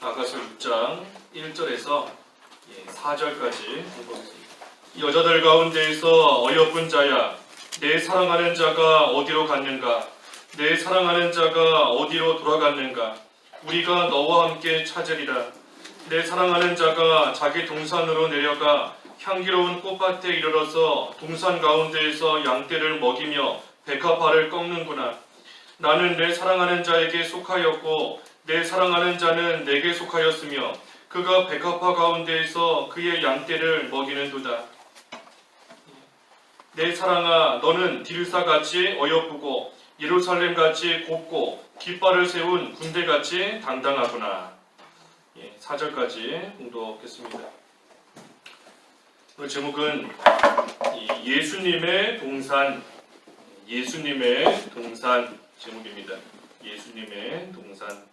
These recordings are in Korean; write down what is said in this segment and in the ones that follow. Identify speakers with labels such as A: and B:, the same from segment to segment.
A: 아가서 6장 1절에서 4절까지 보겠습니다. 여자들 가운데에서 어여쁜 자야, 내 사랑하는 자가 어디로 갔는가? 내 사랑하는 자가 어디로 돌아갔는가? 우리가 너와 함께 찾으리라. 내 사랑하는 자가 자기 동산으로 내려가 향기로운 꽃밭에 이르러서 동산 가운데에서 양떼를 먹이며 백합화를 꺾는구나. 나는 내 사랑하는 자에게 속하였고 내 사랑하는 자는 내게 속하였으며 그가 백합화 가운데에서 그의 양떼를 먹이는도다. 내 사랑아, 너는 디르사같이 어여쁘고 예루살렘같이 곱고 깃발을 세운 군대같이 당당하구나. 4절까지 공독하겠습니다. 그 제목은 예수님의 동산 제목입니다. 예수님의 동산.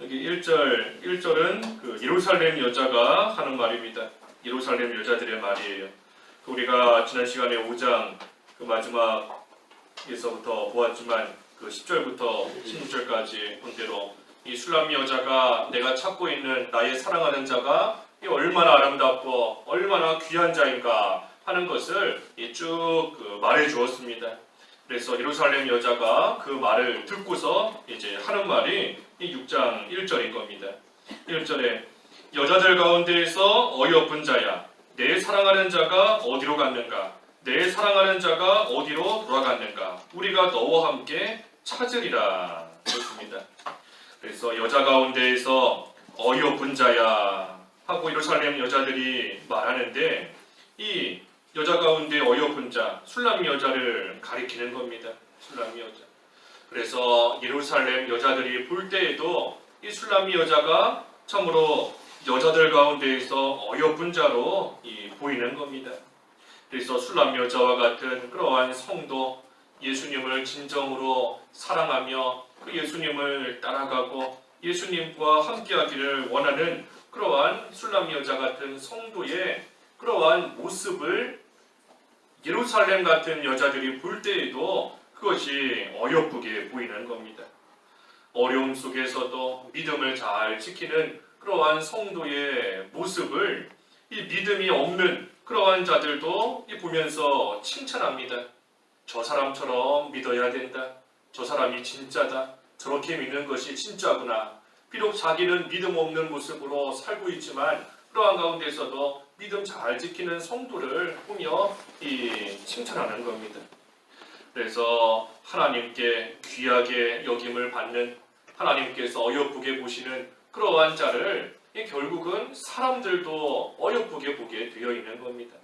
A: 여기 1절은 그 예루살렘 여자가 하는 말입니다. 예루살렘 여자들의 말이에요. 우리가 지난 시간에 5장 그 마지막에서부터 보았지만 그 10절부터 16절까지 본 대로 이 술람 여자가 내가 찾고 있는 나의 사랑하는 자가 얼마나 아름답고 얼마나 귀한 자인가 하는 것을 쭉 말해 주었습니다. 그래서 예루살렘 여자가 그 말을 듣고서 이제 하는 말이 이 6장 1절인 겁니다. 1절에 여자들 가운데에서 어여쁜 자야, 내 사랑하는 자가 어디로 갔는가? 내 사랑하는 자가 어디로 돌아갔는가? 우리가 너와 함께 찾으리라. 그렇습니다. 그래서 여자 가운데에서 어여쁜 자야 하고 예루살렘 여자들이 말하는데 이 여자 가운데 어여쁜 자, 술람 여자를 가리키는 겁니다. 술람 여자. 그래서 예루살렘 여자들이 볼 때에도 이 술람 여자가 참으로 여자들 가운데에서 어여쁜 자로 보이는 겁니다. 그래서 술람 여자와 같은 그러한 성도, 예수님을 진정으로 사랑하며 그 예수님을 따라가고 예수님과 함께하기를 원하는 그러한 술람 여자 같은 성도의 그러한 모습을 예루살렘 같은 여자들이 볼 때에도 그것이 어여쁘게 보이는 겁니다. 어려움 속에서도 믿음을 잘 지키는 그러한 성도의 모습을 이 믿음이 없는 그러한 자들도 보면서 칭찬합니다. 저 사람처럼 믿어야 된다. 저 사람이 진짜다. 저렇게 믿는 것이 진짜구나. 비록 자기는 믿음 없는 모습으로 살고 있지만 그러한 가운데서도 믿음 잘 지키는 성도를 보며 칭찬하는 겁니다. 그래서 하나님께 귀하게 여김을 받는, 하나님께서 어여쁘게 보시는 그러한 자를 결국은 사람들도 어여쁘게 보게 되어 있는 겁니다.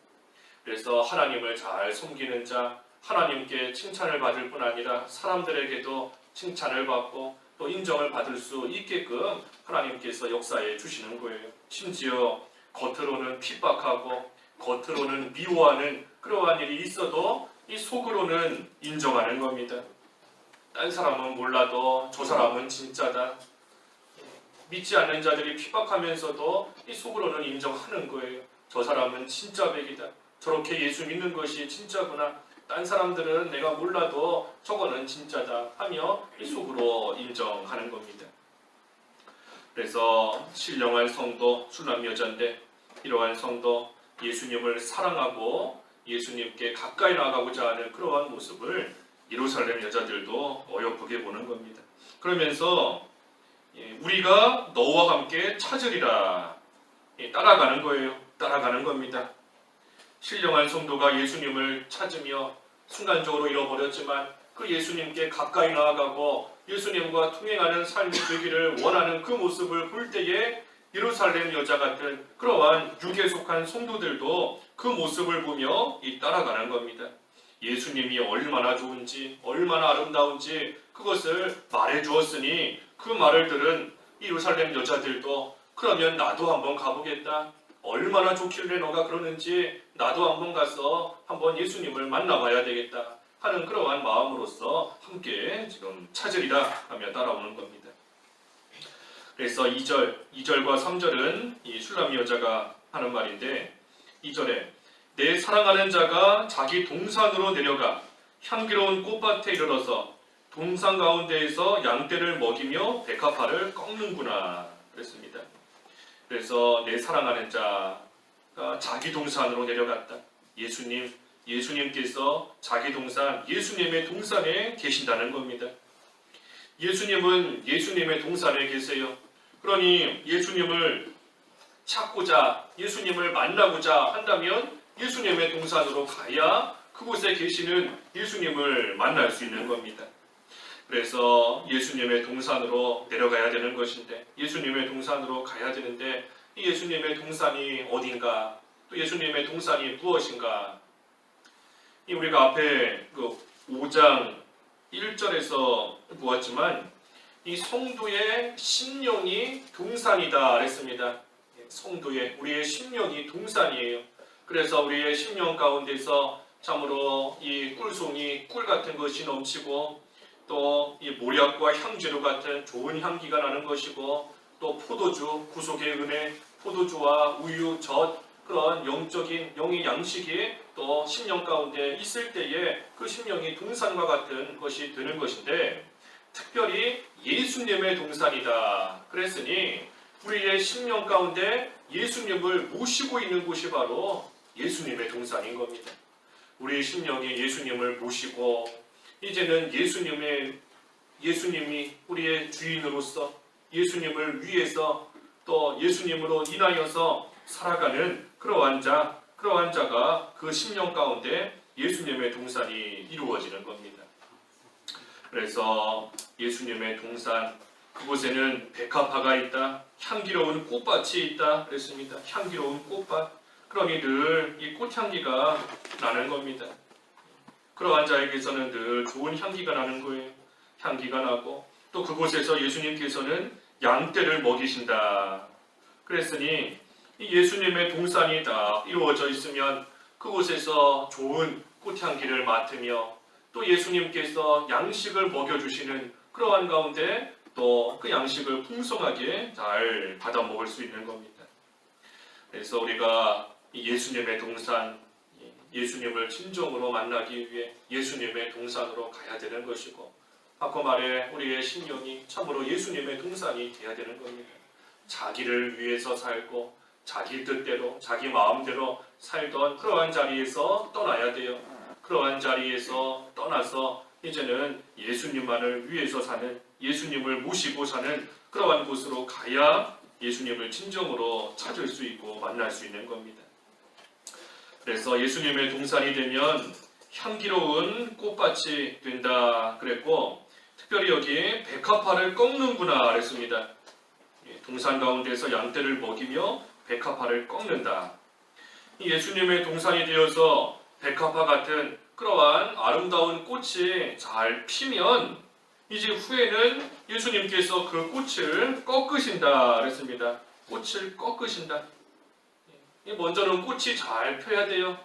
A: 그래서 하나님을 잘 섬기는 자, 하나님께 칭찬을 받을 뿐 아니라 사람들에게도 칭찬을 받고 또 인정을 받을 수 있게끔 하나님께서 역사해 주시는 거예요. 심지어 겉으로는 핍박하고 겉으로는 미워하는 그러한 일이 있어도 이 속으로는 인정하는 겁니다. 딴 사람은 몰라도 저 사람은 진짜다. 믿지 않는 자들이 핍박하면서도 이 속으로는 인정하는 거예요. 저 사람은 진짜 백이다. 저렇게 예수 믿는 것이 진짜구나. 딴 사람들은 내가 몰라도 저거는 진짜다 하며 이 속으로 인정하는 겁니다. 그래서 신령한 성도, 술람 여자인데 이러한 성도, 예수님을 사랑하고 예수님께 가까이 나가고자 하는 그러한 모습을 예루살렘 여자들도 어여쁘게 보는 겁니다. 그러면서 우리가 너와 함께 찾으리라. 따라가는 거예요. 따라가는 겁니다. 신령한 성도가 예수님을 찾으며 순간적으로 잃어버렸지만 그 예수님께 가까이 나아가고 예수님과 통행하는 삶이 되기를 원하는 그 모습을 볼 때에 예루살렘 여자 같은 그러한 육에 속한 성도들도 그 모습을 보며 따라가는 겁니다. 예수님이 얼마나 좋은지 얼마나 아름다운지 그것을 말해 주었으니 그 말을 들은 예루살렘 여자들도 그러면 나도 한번 가보겠다. 얼마나 좋길래 너가 그러는지 나도 한번 가서 한번 예수님을 만나봐야 되겠다 하는 그러한 마음으로서 함께 지금 찾으리라 하며 따라오는 겁니다. 그래서 2절과 3절은 이 술람 여자가 하는 말인데 2절에 내 사랑하는 자가 자기 동산으로 내려가 향기로운 꽃밭에 이르러서 동산 가운데에서 양떼를 먹이며 백합화를 꺾는구나 그랬습니다. 그래서 내 사랑하는 자가 자기 동산으로 내려갔다. 예수님께서 자기 동산, 예수님의 동산에 계신다는 겁니다. 예수님은 예수님의 동산에 계세요. 그러니 예수님을 찾고자, 예수님을 만나고자 한다면 예수님의 동산으로 가야 그곳에 계시는 예수님을 만날 수 있는 겁니다. 그래서 예수님의 동산으로 내려가야 되는 것인데, 예수님의 동산으로 가야 되는데, 이 예수님의 동산이 어딘가, 또 예수님의 동산이 무엇인가. 우리가 앞에 그 5장 1절에서 보았지만 이 성도의 심령이 동산이다 그랬습니다. 성도의, 우리의 심령이 동산이에요. 그래서 우리의 심령 가운데서 참으로 이 꿀송이, 꿀 같은 것이 넘치고, 또 이 모략과 향재료 같은 좋은 향기가 나는 것이고, 또 포도주, 구속의 은혜, 포도주와 우유, 젖, 그런 영적인 영의 양식이 또 심령 가운데 있을 때에 그 심령이 동산과 같은 것이 되는 것인데, 특별히 예수님의 동산이다 그랬으니 우리의 심령 가운데 예수님을 모시고 있는 곳이 바로 예수님의 동산인 겁니다. 우리의 심령이 예수님을 모시고 이제는 예수님이 우리의 주인으로서 예수님을 위해서 또 예수님으로 인하여서 살아가는 그러한 자가 그 심령 가운데 예수님의 동산이 이루어지는 겁니다. 그래서 예수님의 동산, 그곳에는 백합화가 있다, 향기로운 꽃밭이 있다 그랬습니다. 향기로운 꽃밭. 그러니 늘 이 꽃향기가 나는 겁니다. 그러한 자에게서는 늘 좋은 향기가 나는 거예요. 향기가 나고, 또 그곳에서 예수님께서는 양떼를 먹이신다 그랬으니 이 예수님의 동산이 다 이루어져 있으면 그곳에서 좋은 꽃향기를 맡으며 또 예수님께서 양식을 먹여주시는 그러한 가운데 또 그 양식을 풍성하게 잘 받아 먹을 수 있는 겁니다. 그래서 우리가 예수님의 동산, 예수님을 진정으로 만나기 위해 예수님의 동산으로 가야 되는 것이고, 아까 말해 우리의 심령이 참으로 예수님의 동산이 되어야 되는 겁니다. 자기를 위해서 살고 자기 뜻대로 자기 마음대로 살던 그러한 자리에서 떠나야 돼요. 그러한 자리에서 떠나서 이제는 예수님만을 위해서 사는, 예수님을 모시고 사는 그러한 곳으로 가야 예수님을 진정으로 찾을 수 있고 만날 수 있는 겁니다. 그래서 예수님의 동산이 되면 향기로운 꽃밭이 된다 그랬고, 특별히 여기 백합화를 꺾는구나 그랬습니다. 동산 가운데서 양떼를 먹이며 백합화를 꺾는다. 예수님의 동산이 되어서 백합화 같은 그러한 아름다운 꽃이 잘 피면 이제 후에는 예수님께서 그 꽃을 꺾으신다 그랬습니다. 꽃을 꺾으신다. 먼저는 꽃이 잘 펴야 돼요.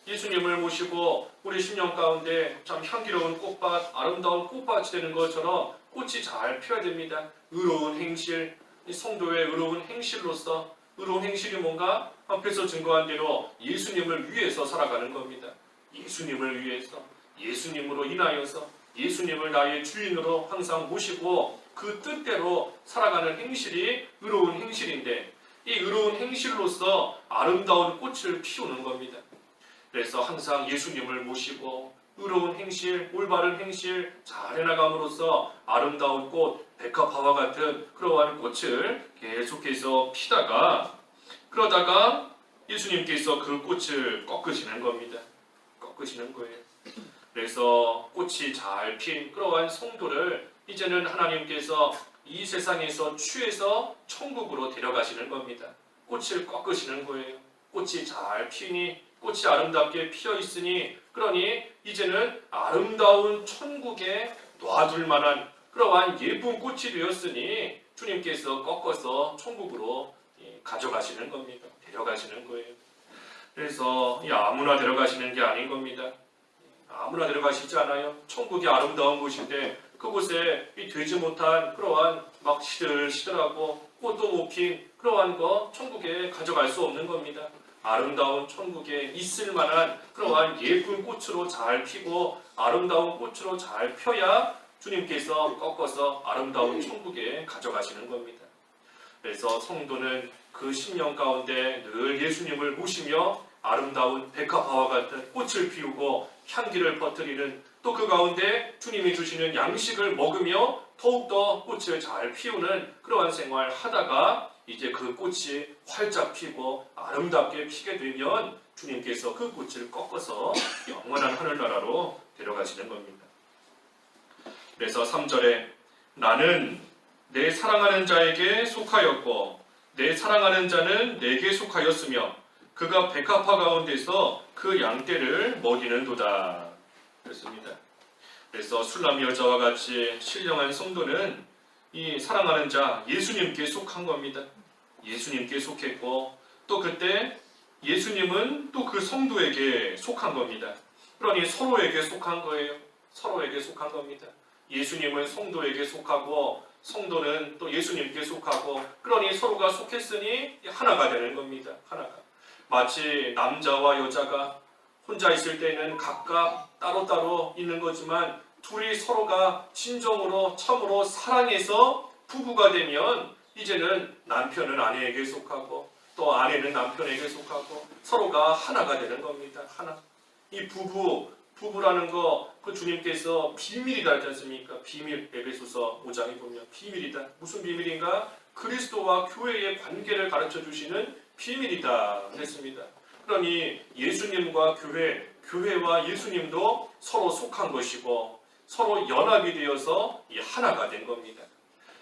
A: 예수님을 모시고 우리 심령 가운데 참 향기로운 꽃밭, 아름다운 꽃밭이 되는 것처럼 꽃이 잘 펴야 됩니다. 의로운 행실, 성도의 의로운 행실로서, 의로운 행실이 뭔가 앞에서 증거한 대로 예수님을 위해서 살아가는 겁니다. 예수님을 위해서, 예수님으로 인하여서 예수님을 나의 주인으로 항상 모시고 그 뜻대로 살아가는 행실이 의로운 행실인데, 이 의로운 행실로서 아름다운 꽃을 피우는 겁니다. 그래서 항상 예수님을 모시고 의로운 행실, 올바른 행실 잘 해나감으로써 아름다운 꽃, 백합화와 같은 그러한 꽃을 계속해서 피다가, 그러다가 예수님께서 그 꽃을 꺾으시는 겁니다. 꺾으시는 거예요. 그래서 꽃이 잘 핀 그러한 성도를 이제는 하나님께서 이 세상에서 취해서 천국으로 데려가시는 겁니다. 꽃을 꺾으시는 거예요. 꽃이 잘 피니, 꽃이 아름답게 피어 있으니, 그러니 이제는 아름다운 천국에 놔둘 만한 그러한 예쁜 꽃이 되었으니 주님께서 꺾어서 천국으로 가져가시는 겁니다. 데려가시는 거예요. 그래서 아무나 데려가시는 게 아닌 겁니다. 아무나 데려가시지 않아요. 천국이 아름다운 곳인데 그곳에 이 되지 못한 그러한 막 시들시들하고 꽃도 못 핀 그러한 거 천국에 가져갈 수 없는 겁니다. 아름다운 천국에 있을 만한 그러한 예쁜 꽃으로 잘 피고 아름다운 꽃으로 잘 펴야 주님께서 꺾어서 아름다운 천국에 가져가시는 겁니다. 그래서 성도는 그 심령 가운데 늘 예수님을 모시며 아름다운 백합화와 같은 꽃을 피우고 향기를 퍼뜨리는, 또 그 가운데 주님이 주시는 양식을 먹으며 더욱더 꽃을 잘 피우는 그러한 생활 하다가 이제 그 꽃이 활짝 피고 아름답게 피게 되면 주님께서 그 꽃을 꺾어서 영원한 하늘나라로 데려가시는 겁니다. 그래서 3절에 나는 내 사랑하는 자에게 속하였고 내 사랑하는 자는 내게 속하였으며 그가 백합화 가운데서 그 양떼를 먹이는도다. 그렇습니다. 그래서 술람 여자와 같이 신령한 성도는 이 사랑하는 자 예수님께 속한 겁니다. 예수님께 속했고 또 그때 예수님은 또 그 성도에게 속한 겁니다. 그러니 서로에게 속한 거예요. 서로에게 속한 겁니다. 예수님은 성도에게 속하고 성도는 또 예수님께 속하고, 그러니 서로가 속했으니 하나가 되는 겁니다. 하나가. 마치 남자와 여자가 혼자 있을 때는 각각 따로따로 있는 거지만 둘이 서로가 진정으로 참으로 사랑해서 부부가 되면 이제는 남편은 아내에게 속하고 또 아내는 남편에게 속하고 서로가 하나가 되는 겁니다. 하나. 이 부부라는 거 그 주님께서 비밀이다 하지 않습니까? 비밀. 에베소서 5장에 보면 비밀이다. 무슨 비밀인가? 그리스도와 교회의 관계를 가르쳐 주시는 비밀이다 했습니다. 그러니 예수님과 교회와 예수님도 서로 속한 것이고 서로 연합이 되어서 하나가 된 겁니다.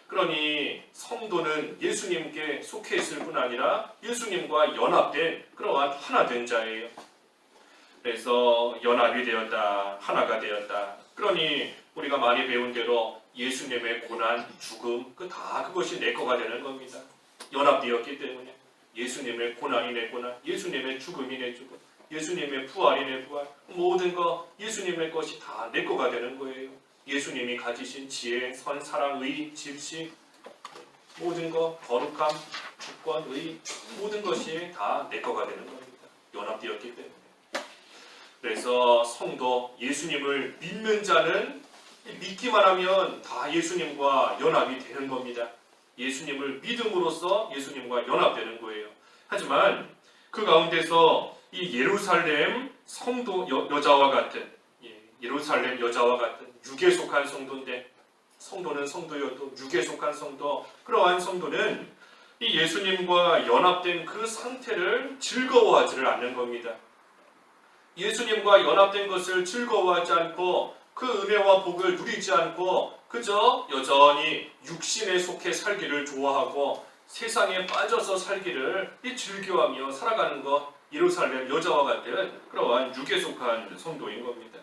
A: 그러니 성도는 예수님께 속해 있을 뿐 아니라 예수님과 연합된 그러한 하나 된 자예요. 그래서 연합이 되었다, 하나가 되었다. 그러니 우리가 많이 배운 대로 예수님의 고난, 죽음, 그것이 내 거가 되는 겁니다. 연합되었기 때문에 예수님의 고난이 내 고난, 예수님의 죽음이 내 죽음, 예수님의 부활이 내 부활, 모든 거 예수님의 것이 다 내 거가 되는 거예요. 예수님이 가지신 지혜, 선, 사랑, 의, 질시, 모든 거, 거룩함, 주권, 의, 모든 것이 다 내 거가 되는 겁니다. 연합되었기 때문에. 그래서 성도, 예수님을 믿는 자는 믿기만 하면 다 예수님과 연합이 되는 겁니다. 예수님을 믿음으로써 예수님과 연합되는 거예요. 하지만 그 가운데서 이 예루살렘 성도 여자와 같은, 예루살렘 여자와 같은 육에 속한 성도인데, 성도는 성도여도 육에 속한 성도, 그러한 성도는 이 예수님과 연합된 그 상태를 즐거워하지를 않는 겁니다. 예수님과 연합된 것을 즐거워하지 않고 그 은혜와 복을 누리지 않고 그저 여전히 육신에 속해 살기를 좋아하고 세상에 빠져서 살기를 즐겨하며 살아가는 것, 예루살렘 여자와 같은 그러한 육에 속한 성도인 겁니다.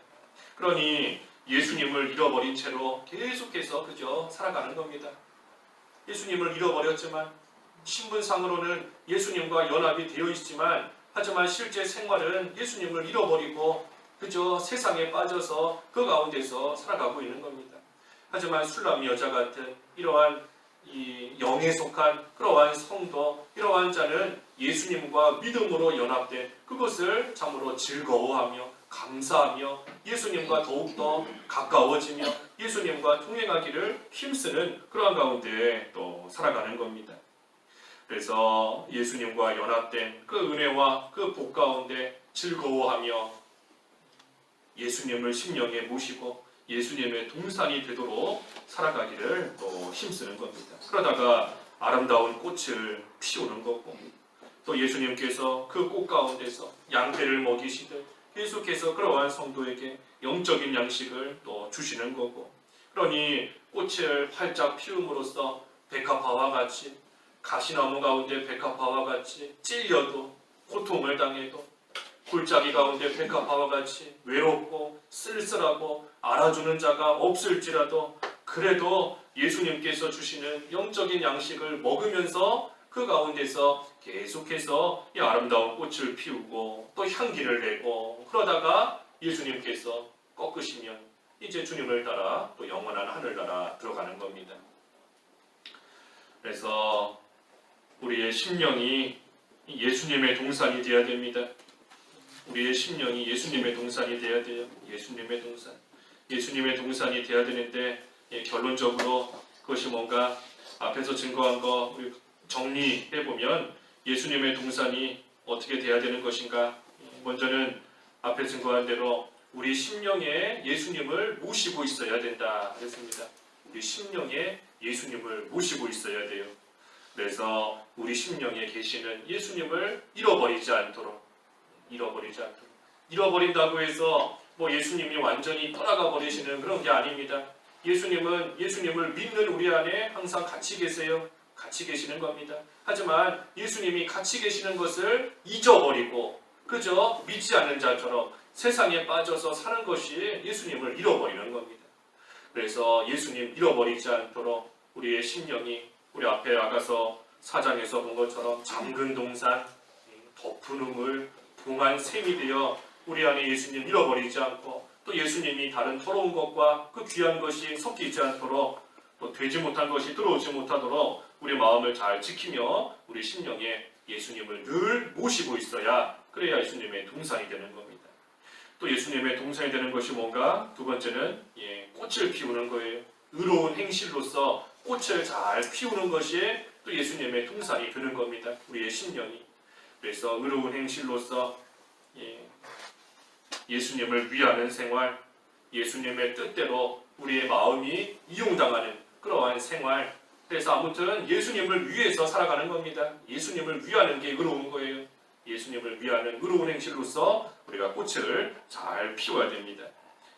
A: 그러니 예수님을 잃어버린 채로 계속해서 그저 살아가는 겁니다. 예수님을 잃어버렸지만 신분상으로는 예수님과 연합이 되어 있지만 하지만 실제 생활은 예수님을 잃어버리고 그저 세상에 빠져서 그 가운데서 살아가고 있는 겁니다. 하지만 술람 여자 같은 이러한 이 영에 속한 그러한 성도, 이러한 자는 예수님과 믿음으로 연합된 그것을 참으로 즐거워하며 감사하며 예수님과 더욱더 가까워지며 예수님과 동행하기를 힘쓰는 그러한 가운데 또 살아가는 겁니다. 그래서 예수님과 연합된 그 은혜와 그 복 가운데 즐거워하며 예수님을 심령에 모시고 예수님의 동산이 되도록 살아가기를 또 힘쓰는 겁니다. 그러다가 아름다운 꽃을 피우는 거고 또 예수님께서 그 꽃 가운데서 양떼를 먹이시듯 계속해서 그러한 성도에게 영적인 양식을 또 주시는 거고, 그러니 꽃을 활짝 피움으로써 백합화와 같이 가시나무 가운데 백합화와 같이 찔려도 고통을 당해도 골짜기 가운데 백합화와 같이 외롭고 쓸쓸하고 알아주는 자가 없을지라도 그래도 예수님께서 주시는 영적인 양식을 먹으면서 그 가운데서 계속해서 이 아름다운 꽃을 피우고 또 향기를 내고 그러다가 예수님께서 꺾으시면 이제 주님을 따라 또 영원한 하늘나라 들어가는 겁니다. 그래서 우리의 심령이 예수님의 동산이 되어야 됩니다. 우리의 심령이 예수님의 동산이 되어야 돼요. 예수님의 동산. 예수님의 동산이 돼야 되는데 결론적으로 그것이 뭔가 앞에서 증거한 거 우리 정리해보면 예수님의 동산이 어떻게 돼야 되는 것인가. 먼저는 앞에 증거한 대로 우리 심령에 예수님을 모시고 있어야 된다 그랬습니다. 우리 심령에 예수님을 모시고 있어야 돼요. 그래서 우리 심령에 계시는 예수님을 잃어버리지 않도록 잃어버린다고 해서 예수님이 완전히 떠나가 버리시는 그런 게 아닙니다. 예수님을 믿는 우리 안에 항상 같이 계세요. 같이 계시는 겁니다. 하지만 예수님이 같이 계시는 것을 잊어버리고 그저 믿지 않는 자처럼 세상에 빠져서 사는 것이 예수님을 잃어버리는 겁니다. 그래서 예수님 잃어버리지 않도록 우리의 심령이 우리 앞에 나가서 4장에서 본 것처럼 잠근 동산, 덮은 우물, 동안 샘이 되어 우리 안에 예수님 잃어버리지 않고 또 예수님이 다른 더러운 것과 그 귀한 것이 섞이지 않도록 또 되지 못한 것이 들어오지 못하도록 우리 마음을 잘 지키며 우리 심령에 예수님을 늘 모시고 있어야 그래야 예수님의 동산이 되는 겁니다. 또 예수님의 동산이 되는 것이 뭔가? 두 번째는 꽃을 피우는 거예요. 의로운 행실로서 꽃을 잘 피우는 것이 또 예수님의 동산이 되는 겁니다. 우리의 심령이. 그래서 의로운 행실로서 예수님을 위하는 생활, 예수님의 뜻대로 우리의 마음이 이용당하는 그러한 생활. 그래서 아무튼 예수님을 위해서 살아가는 겁니다. 예수님을 위하는 게 의로운 거예요. 예수님을 위하는 의로운 행실로서 우리가 꽃을 잘 피워야 됩니다.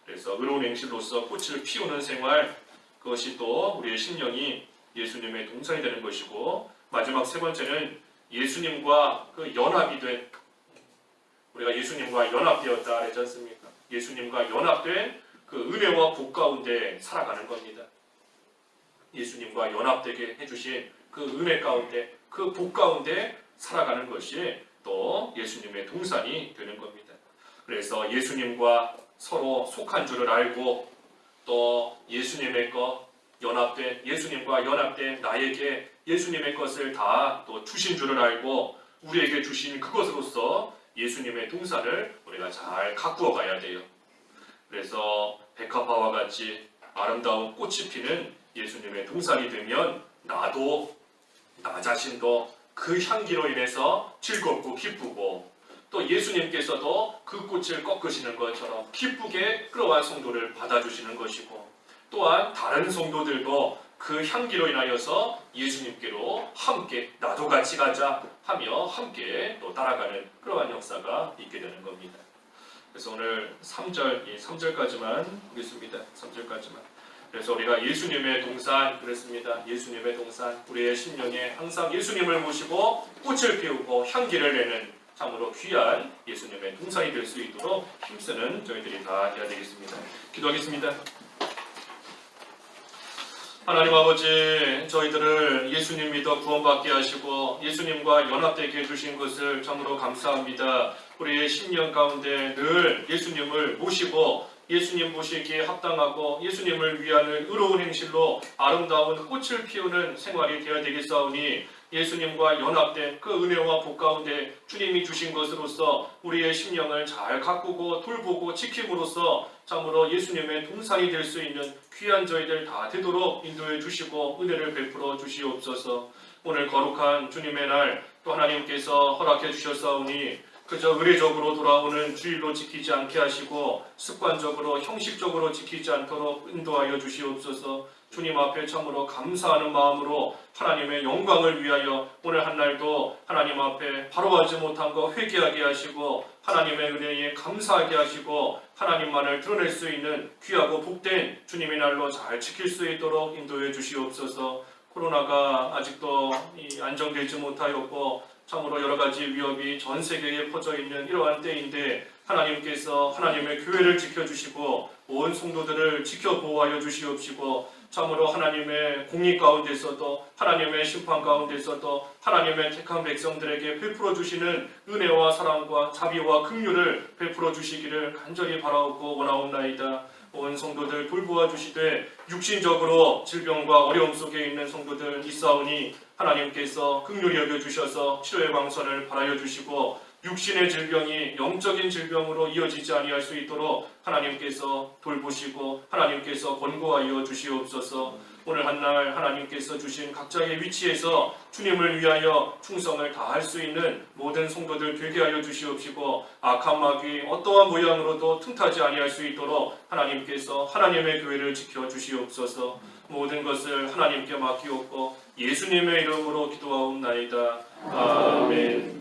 A: 그래서 의로운 행실로서 꽃을 피우는 생활, 그것이 또 우리의 심령이 예수님의 동산이 되는 것이고, 마지막 세 번째는 예수님과 그 연합이 된, 우리가 예수님과 연합되었다 그랬지 않습니까? 예수님과 연합된 그 은혜와 복 가운데 살아가는 겁니다. 예수님과 연합되게 해주신 그 은혜 가운데, 그 복 가운데 살아가는 것이 또 예수님의 동산이 되는 겁니다. 그래서 예수님과 서로 속한 줄을 알고 또 예수님의 것 연합된, 예수님과 연합된 나에게 예수님의 것을 다 또 주신 줄을 알고 우리에게 주신 그것으로서 예수님의 동산을 우리가 잘 가꾸어 가야 돼요. 그래서 백합화와 같이 아름다운 꽃이 피는 예수님의 동산이 되면 나도, 나 자신도 그 향기로 인해서 즐겁고 기쁘고 또 예수님께서도 그 꽃을 꺾으시는 것처럼 기쁘게 그러한 성도를 받아주시는 것이고, 또한 다른 성도들도 그 향기로 인하여서 예수님께로 함께 나도 같이 가자 하며 함께 또 따라가는 그러한 역사가 있게 되는 겁니다. 그래서 오늘 3절까지만 보겠습니다. 3절까지만. 그래서 우리가 예수님의 동산 그랬습니다. 예수님의 동산, 우리의 심령에 항상 예수님을 모시고 꽃을 피우고 향기를 내는 참으로 귀한 예수님의 동산이 될 수 있도록 힘쓰는 저희들이 다 되어야 되겠습니다. 기도하겠습니다. 하나님 아버지, 저희들을 예수님 믿어 구원받게 하시고 예수님과 연합되게 해주신 것을 참으로 감사합니다. 우리의 심령 가운데 늘 예수님을 모시고 예수님 모시기에 합당하고 예수님을 위하는 의로운 행실로 아름다운 꽃을 피우는 생활이 되어야 되겠사오니, 예수님과 연합된 그 은혜와 복 가운데 주님이 주신 것으로서 우리의 심령을 잘 가꾸고 돌보고 지킴으로써 참으로 예수님의 동산이 될 수 있는 귀한 저희들 다 되도록 인도해 주시고 은혜를 베풀어 주시옵소서. 오늘 거룩한 주님의 날 또 하나님께서 허락해 주셨사오니 그저 의례적으로 돌아오는 주일로 지키지 않게 하시고 습관적으로 형식적으로 지키지 않도록 인도하여 주시옵소서. 주님 앞에 참으로 감사하는 마음으로 하나님의 영광을 위하여 오늘 한 날도 하나님 앞에 바로하지 못한 거 회개하게 하시고 하나님의 은혜에 감사하게 하시고 하나님만을 드러낼 수 있는 귀하고 복된 주님의 날로 잘 지킬 수 있도록 인도해 주시옵소서. 코로나가 아직도 안정되지 못하였고 참으로 여러 가지 위협이 전 세계에 퍼져 있는 이러한 때인데 하나님께서 하나님의 교회를 지켜주시고 온 성도들을 지켜 보호하여 주시옵시고 참으로 하나님의 공의 가운데서도 하나님의 심판 가운데서도 하나님의 택한 백성들에게 베풀어 주시는 은혜와 사랑과 자비와 긍휼을 베풀어 주시기를 간절히 바라옵고 원하옵나이다. 온 성도들 돌보아 주시되 육신적으로 질병과 어려움 속에 있는 성도들 있사오니 하나님께서 긍휼히 여겨 주셔서 치료의 광선을 발하여 주시고 육신의 질병이 영적인 질병으로 이어지지 아니할 수 있도록 하나님께서 돌보시고 하나님께서 권고하여 주시옵소서. 오늘 한날 하나님께서 주신 각자의 위치에서 주님을 위하여 충성을 다할 수 있는 모든 성도들 되게 하여 주시옵시고 악한 마귀 어떠한 모양으로도 틈타지 아니할 수 있도록 하나님께서 하나님의 교회를 지켜 주시옵소서. 모든 것을 하나님께 맡기옵고 예수님의 이름으로 기도하옵나이다. 아멘.